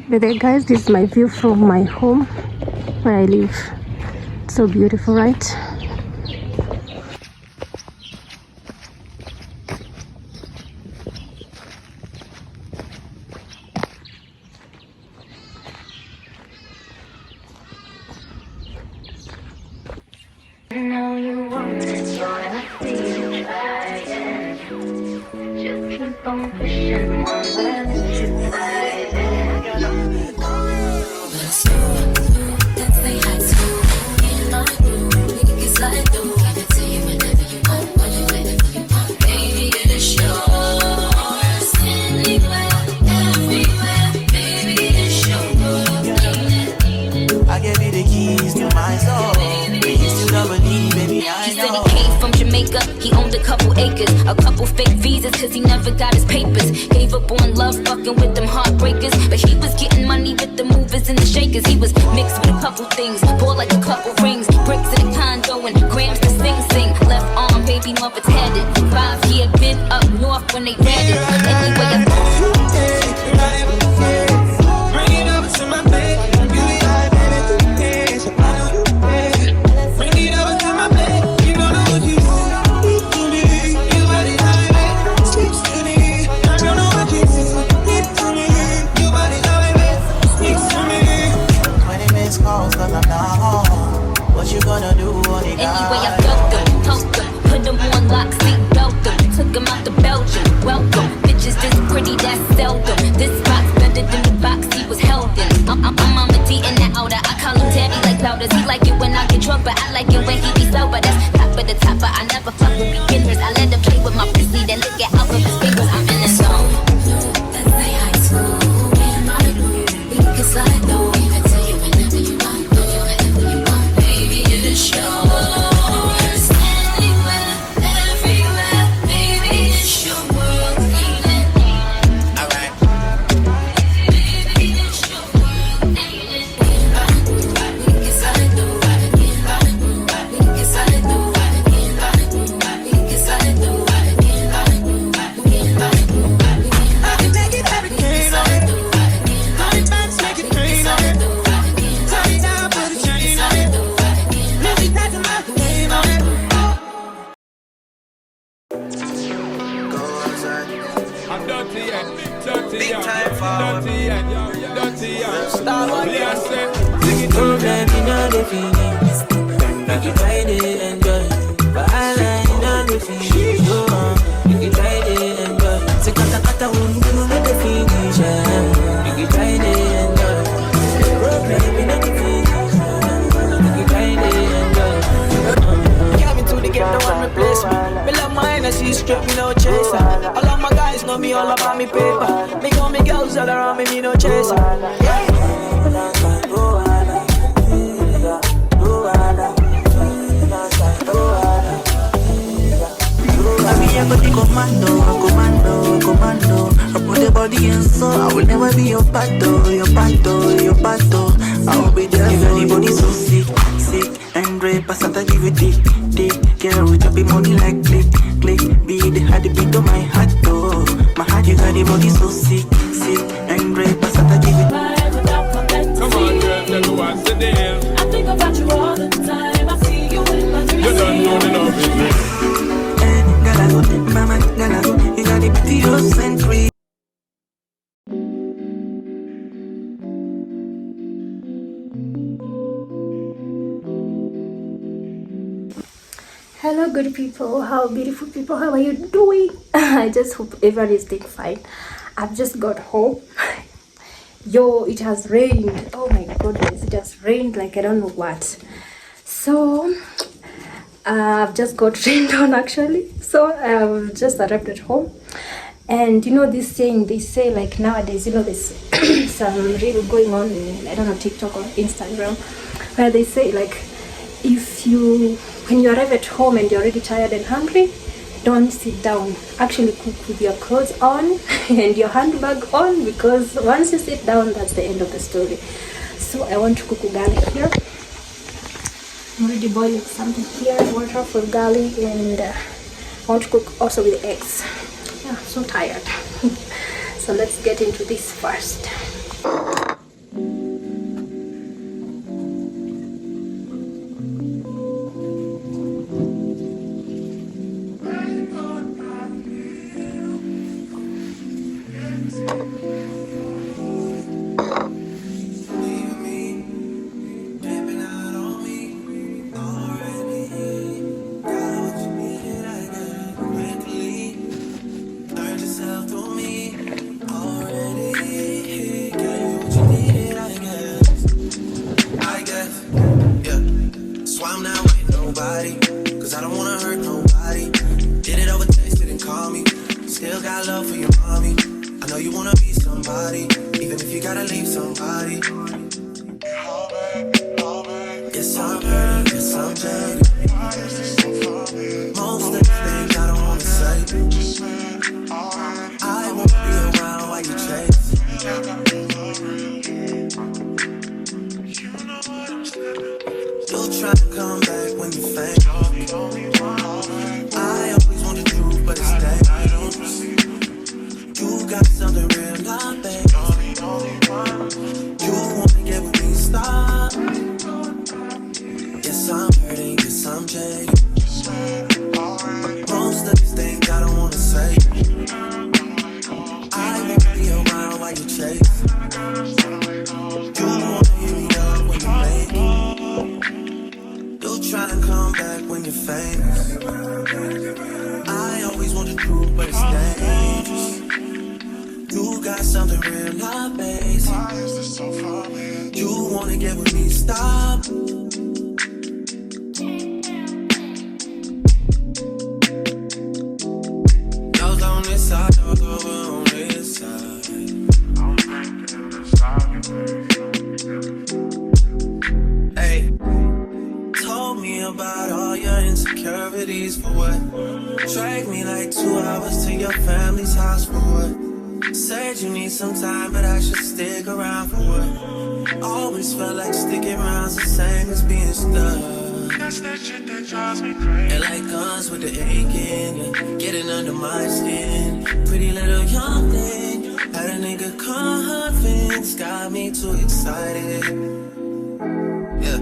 But there, guys, this is my view from my home where I live. It's so beautiful, right? I know you want it, so I see you trying. Just keep on pushing, won't let you fight it. Let's say hi to in my room. We can slide through. I can tell you whenever you want, what you waiting for, you want. Baby, it is yours. Anywhere, everywhere. Baby, it's your world. I gave you the keys to my soul. Don't believe, baby, I he said he came from Jamaica, he owned a couple acres, a couple fake visas, cause he never got his papers. Gave up on love, fucking with them heartbreakers, but he was getting money with the movers and the shakers. He was mixed with a couple things, bought like a couple rings, bricks in a condo and grams to sing. Left arm, baby mother tatted, 5 year been up north when they read it. Anyway, bring it over to my bed. Anyway, I felt them, poked them, put them on lock, seat belt them, took them out to Belgium, welcome. Bitches this pretty, that's seldom. This box better than the box he was held in. I'm Mama D in the outer, I call him Tabby like powders. He like it when I get drunk, but I like it when he be sober. That's top of the top, but I never fuck with beginners. I let him play with my pussy, then lick it out of his fingers. I'm in the zone. Let's say hi to in my room. We can slide through. I can tell you whenever you want, whenever you want. Baby, it is yours. All about me paper. Me got me girls all around me, me no chaser. Yeah. I got the commando. I put the body in, so I will never be your pato. I will be there for you. Body so sick and great. Pass out, I give you dick. Girl, we chop money like click. Be the heart beat of my heart, though. My heart, you got the body so sick and great. Pass out, I give you. Come on, girl, tell me what's the deal. I think about you all the time. I see you in my dreams. You don't know the love is real. Mama, you got the beauty century. Hello, good people. How beautiful people, how are you doing? I just hope everyone is doing fine. I've just got home. Yo, it has rained. Oh my goodness, it has rained like I don't know what. So I've just got rained on actually. So I've just arrived at home. And you know this saying, they say like nowadays, you know, there's some reel going on in, I don't know, TikTok or Instagram, where they say like, when you arrive at home and you're already tired and hungry, don't sit down. Actually cook with your clothes on and your handbag on, because once you sit down, that's the end of the story. So I want to cook ugali here. I'm already boiling something here, water for ugali, and I want to cook also with eggs. Yeah, I'm so tired. So let's get into this first. Cause I don't wanna hurt nobody. Did it over text, didn't call me. Still got love for your mommy. I know you wanna be somebody, even if you gotta leave somebody. Yes, I'm hurting, yes, I'm jaded. Most of the things I don't wanna say. I won't be around while you chase. You'll try to come back when you faint. I always want the truth, but it's dangerous. You got something real, not bad. You wanna get with me, stop. Yes, I'm hurting, yes, I'm jaded. Most of these things I don't wanna say. I won't be around while you chase. You wanna hear me up when you make it. Try to come back when you're famous. I always want the truth, but it's dangerous. You got something real, not basic. You wanna get with me, stop. Those on this side, those over on this side. Hey. Told me about all your insecurities for what? Dragged me like 2 hours to your family's house for what? Said you need some time, but I should stick around for what? Always felt like sticking around's the same as being stuck. That's that shit that drives me crazy. And like guns with the ache in you, getting under my skin. Pretty little young thing, had a nigga convinced, got me too excited. Yeah.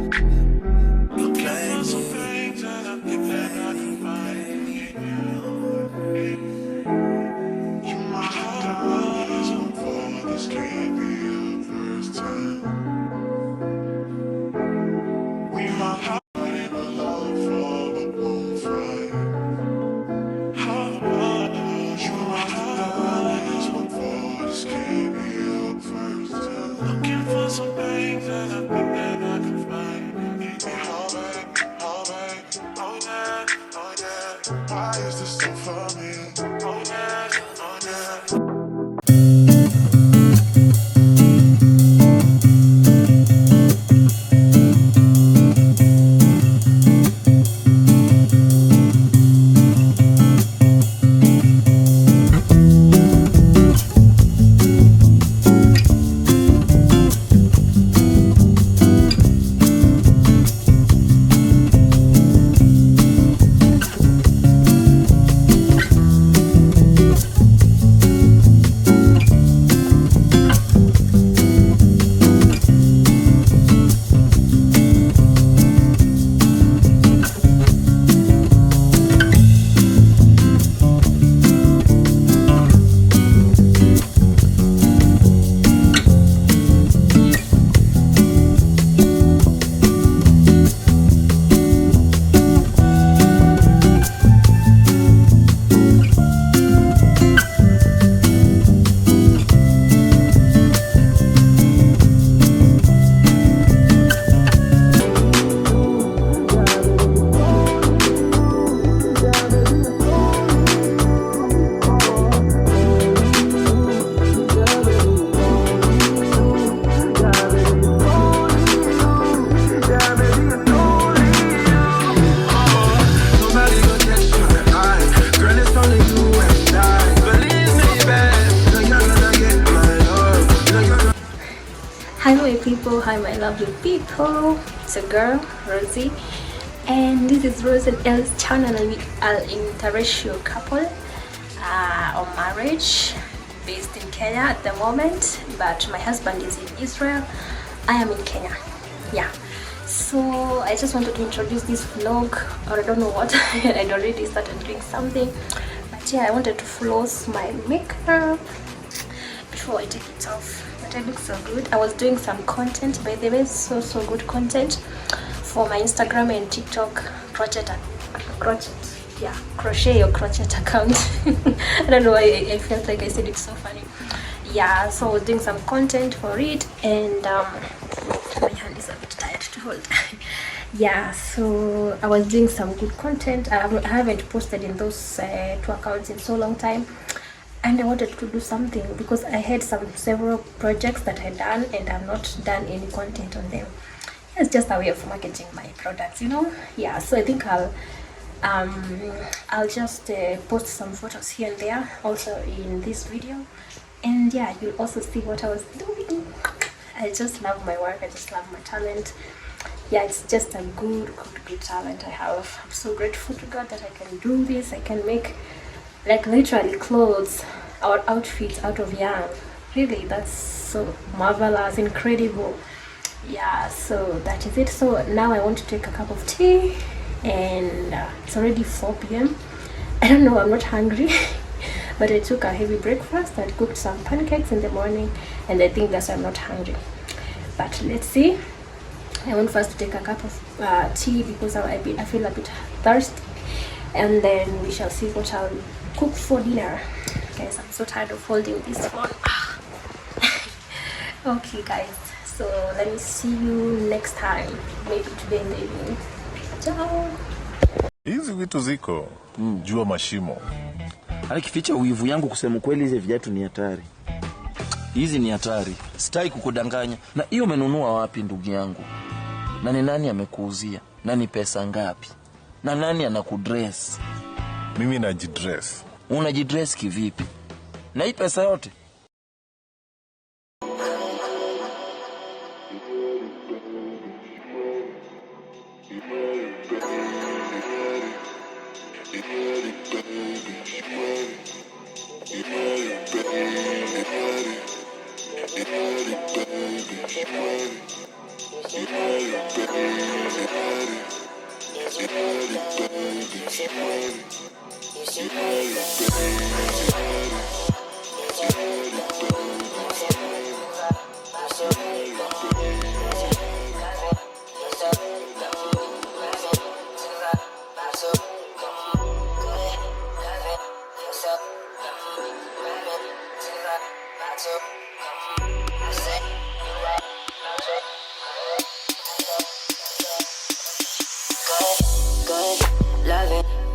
Hi my people, hi my lovely people. It's a girl, Rosie. And this is Rose and Elle's channel, and we are an interracial couple or marriage based in Kenya at the moment, but my husband is in Israel. I am in Kenya. Yeah, so I just wanted to introduce this vlog, or I don't know what. I'd already started doing something, but yeah, I wanted to floss my makeup before I take it off. But I look so good. I was doing some content, by the way, so good content for my Instagram and TikTok crochet, crochet or crochet account. I don't know why I felt like I said it so funny. Yeah, so I was doing some content for it, and my hand is a bit tired to hold. Yeah, so I was doing some good content. I haven't posted in those two accounts in so long time, and I wanted to do something because I had several projects that I done and I've not done any content on them. It's just a way of marketing my products, you know. Yeah, so I think I'll just post some photos here and there also in this video, and yeah, you'll also see what I was doing. I just love my work. I just love my talent. Yeah, it's just a good talent I have. I'm so grateful to God that I can do this. I can make like literally clothes or outfits out of yarn. Really, that's so marvelous, incredible. Yeah, so that is it. So now I want to take a cup of tea, and it's already 4 p.m. I don't know, I'm not hungry. But I took a heavy breakfast and cooked some pancakes in the morning, and I think that's why I'm not hungry. But let's see. I want first to take a cup of tea because I feel a bit thirsty, and then we shall see what I'll cook for dinner. Guys, I'm so tired of holding this phone. Okay guys, so let me see you next time, maybe today in the evening. Ciao. Hizi vitu ziko jua mashimo. Alikificha uivu yangu, kusema kweli hizi viatu ni hatari. Hizi ni hatari. Sitaki kukudanganya. Na hiyo umenunua wapi ndugu yangu? Na ni nani amekuuzia? Na ni pesa ngapi? Na nani anakudress? Mimi najidress. Unajidress kivipi? Na hii pesa yote?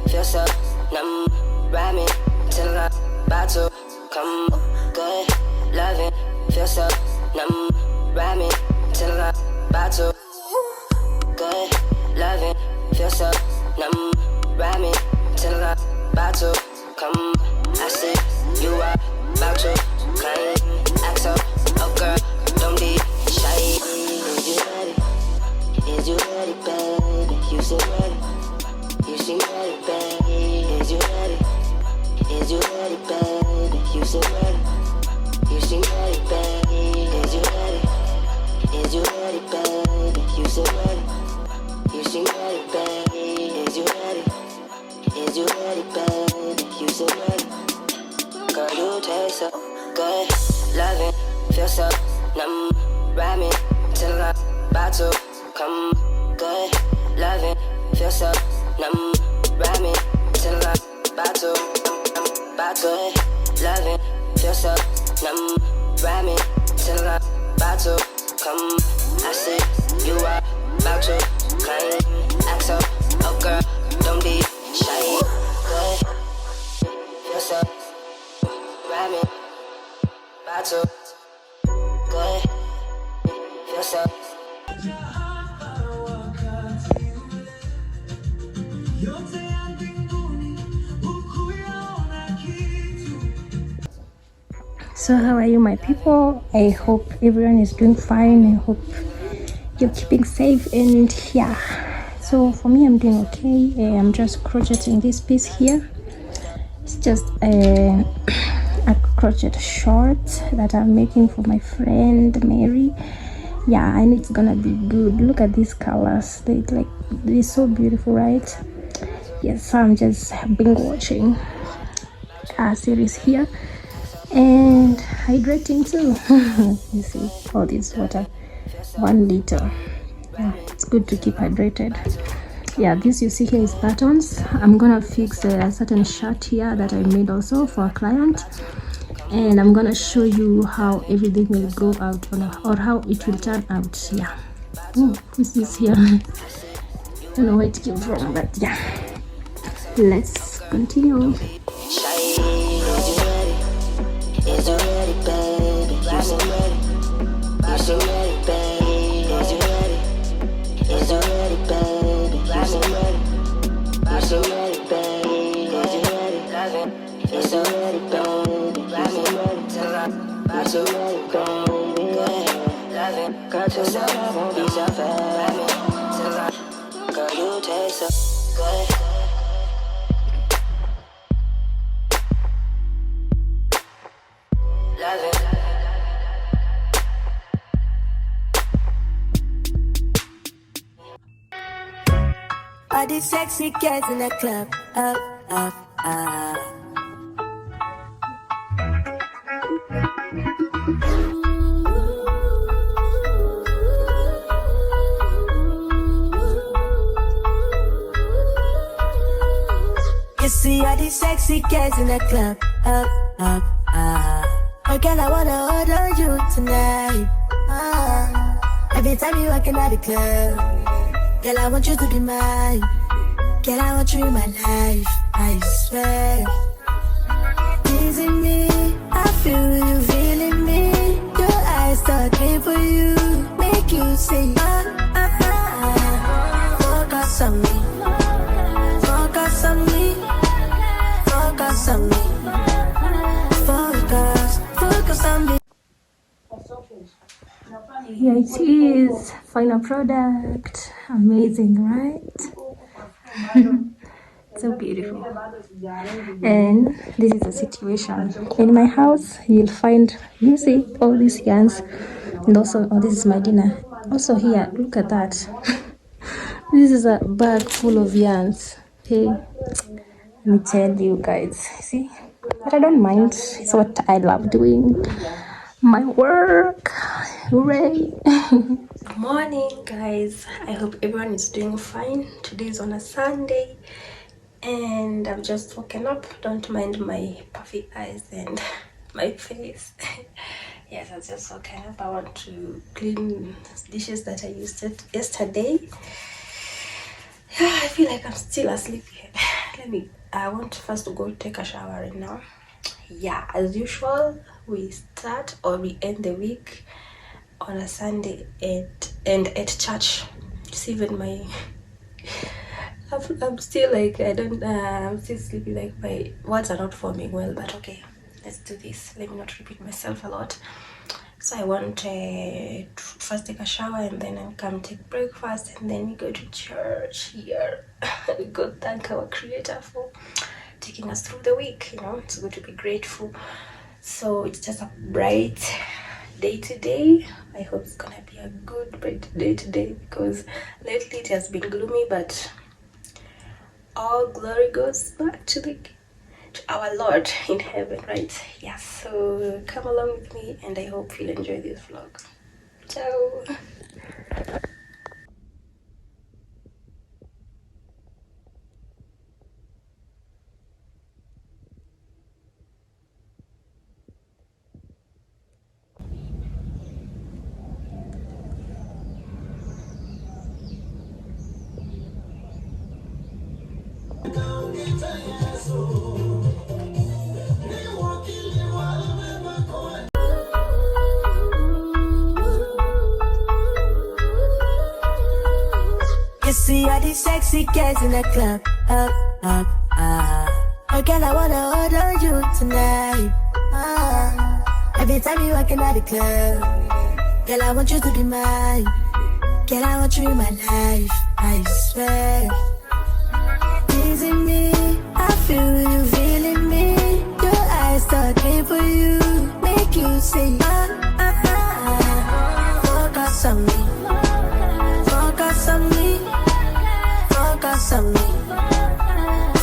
Feel so numb, ride me till I'm about to come. Good loving, feel so numb, ride me till I'm about to. Good loving, feel so numb, ride me till I'm about to come. I see you are about to climb, act up, oh girl, don't be shy. Is you ready? Is you ready, baby? You seem ready. You seem ready, baby. Is you ready? Is you ready, baby? You seem ready. You seem ready, baby. Is you ready? Is you ready, baby? You seem ready. You seem ready, baby. Is you ready? Is you ready, baby? You seem ready. Girl, you taste so good, loving, feel so numb, ride me till I'm about to come. Good, loving, feel so numb, ride me till I'm about to, about to. Loving, feel so numb, ride me till I'm about to come. I see you are about to climb, act up, oh girl, don't be shy. Good, feel so, ride me, about to. Good, feel so. So how are you, my people? I hope everyone is doing fine. I hope you're keeping safe, and yeah, So for me, I'm doing okay. I'm just crocheting this piece here. It's just a crochet short that I'm making for my friend Mary. Yeah, and it's gonna be good. Look at these colors. They're so beautiful, right? Yes, so I'm just binge watching a series here and hydrating too. You see all this water, 1 liter. Yeah, it's good to keep hydrated. Yeah, this you see here is buttons. I'm gonna fix a certain shirt here that I made also for a client, and I'm gonna show you how everything will go out or how it will turn out. Yeah. This is here. I don't know where it came from, but yeah, let's continue. Is you ready, baby? Is you ready? Is you ready, baby? Is you ready? Is you ready, baby? Is you ready? Is you ready, baby? Is you ready? Is you ready, baby? Is you ready? Is you ready, baby? Girl, to love won't be so bad. Girl, you taste so good. All these sexy girls in the club, up, up, up. You see all these sexy girls in the club, up, up, up. Oh girl, I wanna order you tonight. Every time you walking out the club, girl, I want you to be mine. Girl, I want you in my life, I swear. Teasing me, I feel you feeling me. Your eyes talking for you, make you say, focus on me, focus on me, focus on me, focus on me. Here it is, final product. Amazing, right? So beautiful. And this is the situation in my house. You'll find, you see all these yarns, and also, oh, this is my dinner. Also here, look at that. This is a bag full of yarns. Okay, let me tell you guys, see, but I don't mind. It's what I love doing, my work. Hooray. Good morning, guys. I hope everyone is doing fine. Today is on a Sunday and I've just woken up. Don't mind my puffy eyes and my face. Yes, I just woken up. I want to clean dishes that I used yesterday. I feel like I'm still asleep here. I want first to go take a shower right now. Yeah, as usual, we start or we end the week on a Sunday at church. It's even my I'm still like I'm still sleepy, like my words are not forming well, but okay, let's do this. Let me not repeat myself a lot. So I want to first take a shower and then I'll come take breakfast and then we go to church here. We go thank our Creator for taking us through the week. You know, it's good to be grateful. So it's just a bright day today. I hope it's gonna be a good bright day today because lately it has been gloomy, but all glory goes back to our Lord in heaven, right? Yes, so come along with me and I hope you'll enjoy this vlog. Ciao. You see all these sexy girls in the club, up, up, up. Oh girl, I wanna order you tonight. Every time you walking out the club, girl, I want you to be mine. Girl, I want you in my life. I swear. Teasing me, I feel you feeling me. Your eyes talking for you, make you say focus on me, focus on me, focus on me,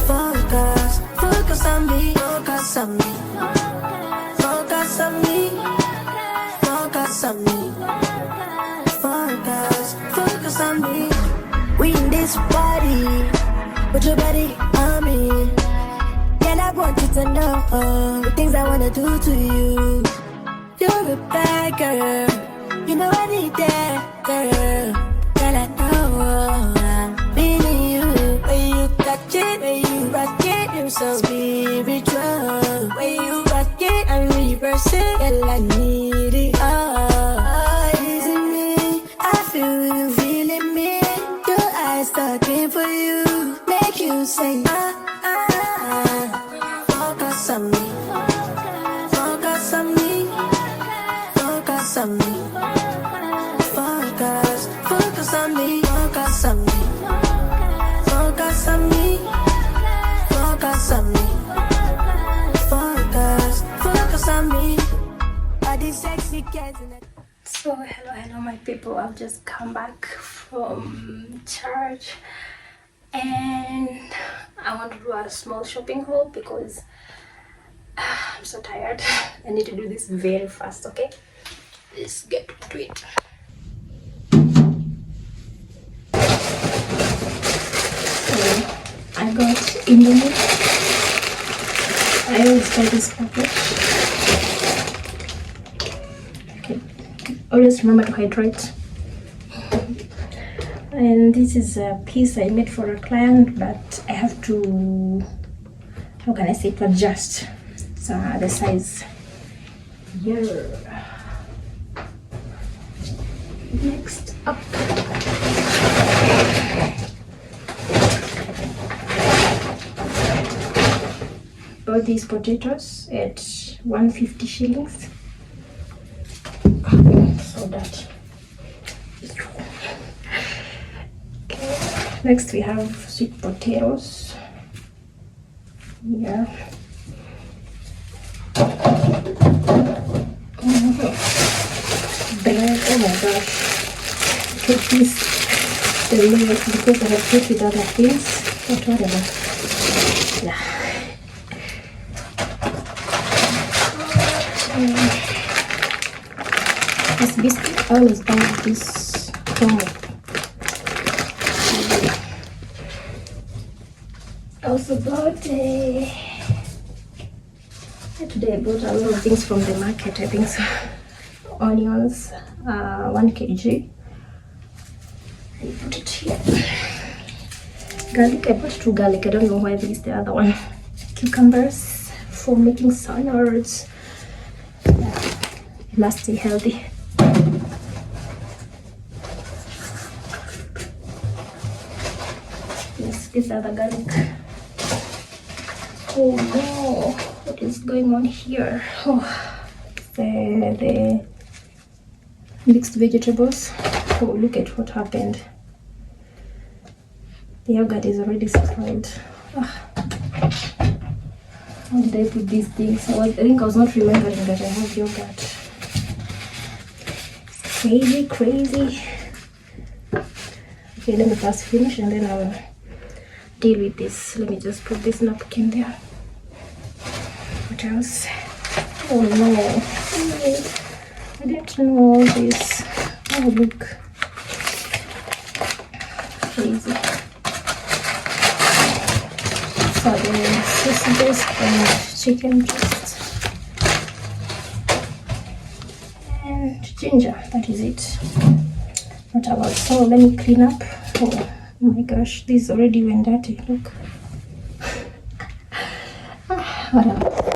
focus on me, focus on me, focus on me, focus on me, focus on me. We in this party, put your body on me. Girl, I want you to know the things I wanna do to you. You're a bad girl, you know I need that girl. Girl, I know I'm feeling you. When you touch it, when you rock it, you're so spiritual. When you rock it and reverse it, girl, I need it all. Teasing me, I feel you feeling me. Your eyes talking for you, make you say focus on me, focus on me, focus on me, focus on me, focus on me, focus on me, focus on me, focus on me. All these sexy kids in it. So hello my people, I've just come back from church and I want to do a small shopping haul because I'm so tired. I need to do this very fast. Okay, let's get to it. So I got Indomie. I always buy this package. Always remember to hydrate. And this is a piece I made for a client, but I have to, how can I say, to adjust the size. Yeah. Next up, bought these potatoes at 150 shillings. So that. Okay. Next we have sweet potatoes. Yeah. Bread. Oh my gosh. Take this the layer because I have put with other things. But whatever. Yeah. This biscuit, I always buy this promo. Also got today I bought a lot of things from the market. I think so. Onions, 1 kg. I put it here. Garlic, I bought 2 garlic. I don't know why there is the other one. Cucumbers for making salads. It must stay healthy. Yes, this other garlic. Oh no, what is going on here? Oh, the mixed vegetables. Oh, look at what happened. The yogurt is already spoiled. How did I put these things? I think I was not remembering that I have yogurt. Crazy. Okay, let me first finish and then I'll deal with this. Let me just put this napkin there. What else? Oh no, I didn't know all this. Oh look, crazy. So the sausages and chicken breast and ginger. That is it. What about? So let me clean up. Oh my gosh, this already went dirty. Look. Whatever.